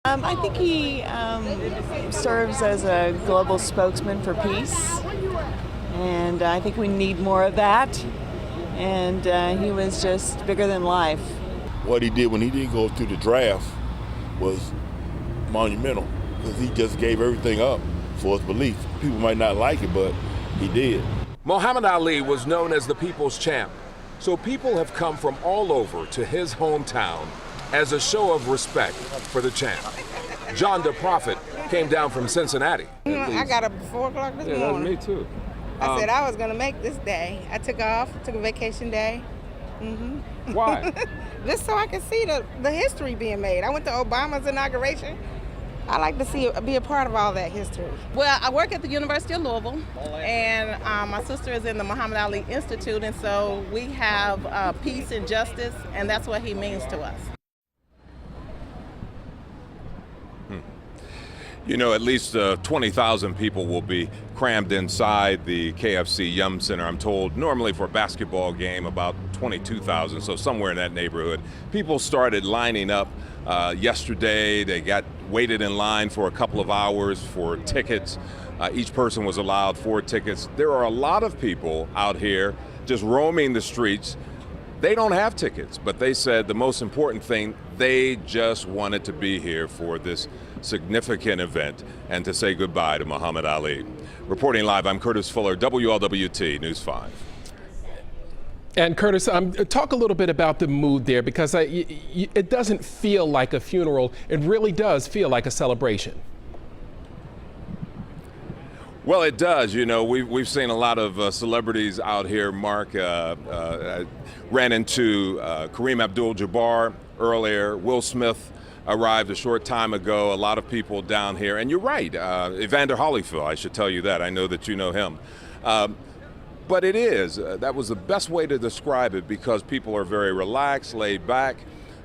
I think he serves as a global spokesman for peace, and I think we need more of that. And he was just bigger than life. What he did when he didn't go through the draft was monumental, because he just gave everything up for his belief. People might not like it, but he did. Muhammad Ali was known as the people's champ, so people have come from all over to his hometown as a show of respect for the champ. John DeProfit came down from Cincinnati. I got up at 4 o'clock this morning. Me too. I said I was going to make this day. I took off, took a vacation day. Why? Just so I could see the history being made. I went to Obama's inauguration. I like to be a part of all that history. Well, I work at the University of Louisville, and my sister is in the Muhammad Ali Institute, and so we have peace and justice, and that's what he means to us. You know, at least 20,000 people will be crammed inside the KFC Yum Center, I'm told. Normally for a basketball game, about 22,000, so somewhere in that neighborhood. People started lining up yesterday. They waited in line for a couple of hours for tickets. Each person was allowed 4 tickets. There are a lot of people out here just roaming the streets. They don't have tickets, but they said the most important thing, they just wanted to be here for this significant event and to say goodbye to Muhammad Ali. Reporting live, I'm Curtis Fuller, WLWT News 5. And Curtis, talk a little bit about the mood there, because it doesn't feel like a funeral. It really does feel like a celebration. Well, it does. You know, we've seen a lot of celebrities out here. Mark ran into Kareem Abdul-Jabbar earlier. Will Smith arrived a short time ago. A lot of people down here. And you're right, Evander Holyfield, I should tell you that. I know that you know him. But it is. That was the best way to describe it, because people are very relaxed, laid back.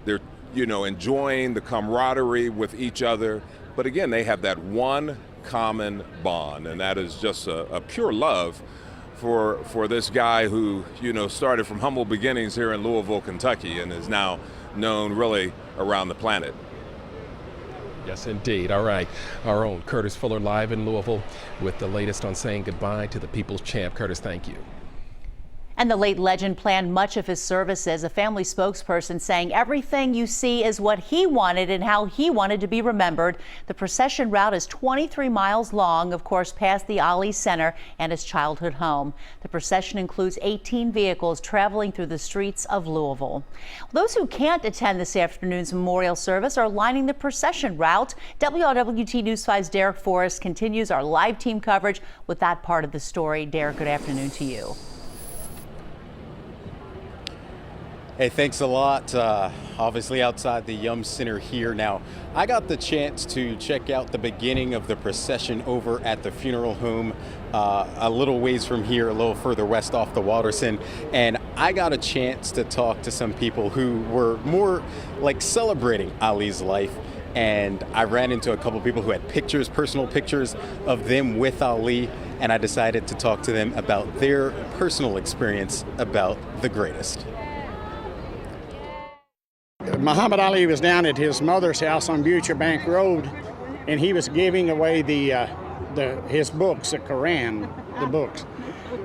They're, you know, enjoying the camaraderie with each other. But again, they have that one common bond, and that is just a pure love for this guy who, you know, started from humble beginnings here in Louisville, Kentucky, and is now known really around the planet. Yes, indeed. All right. Our own Curtis Fuller live in Louisville with the latest on saying goodbye to the people's champ. Curtis, thank you. And the late legend planned much of his services, a family spokesperson saying everything you see is what he wanted and how he wanted to be remembered. The procession route is 23 miles long, of course, past the Ali Center and his childhood home. The procession includes 18 vehicles traveling through the streets of Louisville. Those who can't attend this afternoon's memorial service are lining the procession route. WLWT News 5's Derek Forrest continues our live team coverage with that part of the story. Derek, good afternoon to you. Hey, thanks a lot. Obviously outside the Yum Center here. Now, I got the chance to check out the beginning of the procession over at the funeral home a little ways from here, a little further west off the Watterson. And I got a chance to talk to some people who were more like celebrating Ali's life. And I ran into a couple people who had pictures, personal pictures of them with Ali. And I decided to talk to them about their personal experience about the greatest. Muhammad Ali was down at his mother's house on Butcher Bank Road, and he was giving away his books, the Quran, the books.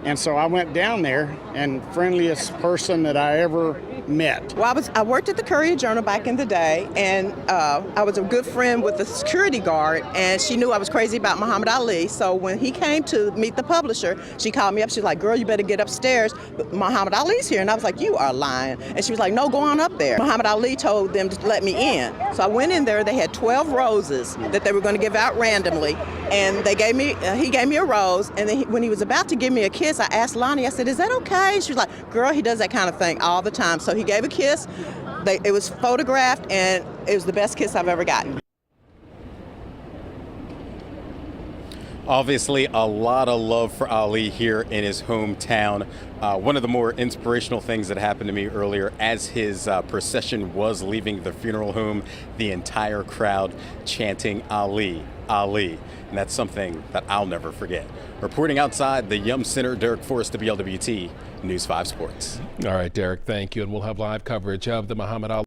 And so I went down there, and friendliest person that I ever met. Well, I worked at the Courier-Journal back in the day, and I was a good friend with the security guard, and she knew I was crazy about Muhammad Ali. So when he came to meet the publisher, she called me up. She was like, "Girl, you better get upstairs. Muhammad Ali's here." And I was like, "You are lying." And she was like, "No, go on up there." Muhammad Ali told them to let me in. So I went in there. They had 12 roses that they were going to give out randomly, and he gave me a rose. And then when he was about to give me a kiss, I asked Lonnie, I said, "Is that okay?" She was like, "Girl, he does that kind of thing all the time." So he gave a kiss. It was photographed, and it was the best kiss I've ever gotten. Obviously, a lot of love for Ali here in his hometown. One of the more inspirational things that happened to me earlier, as his procession was leaving the funeral home, the entire crowd chanting Ali, Ali. And that's something that I'll never forget. Reporting outside the Yum Center, Derek Forrest, WLWT News 5 Sports. All right, Derek, thank you. And we'll have live coverage of the Muhammad Ali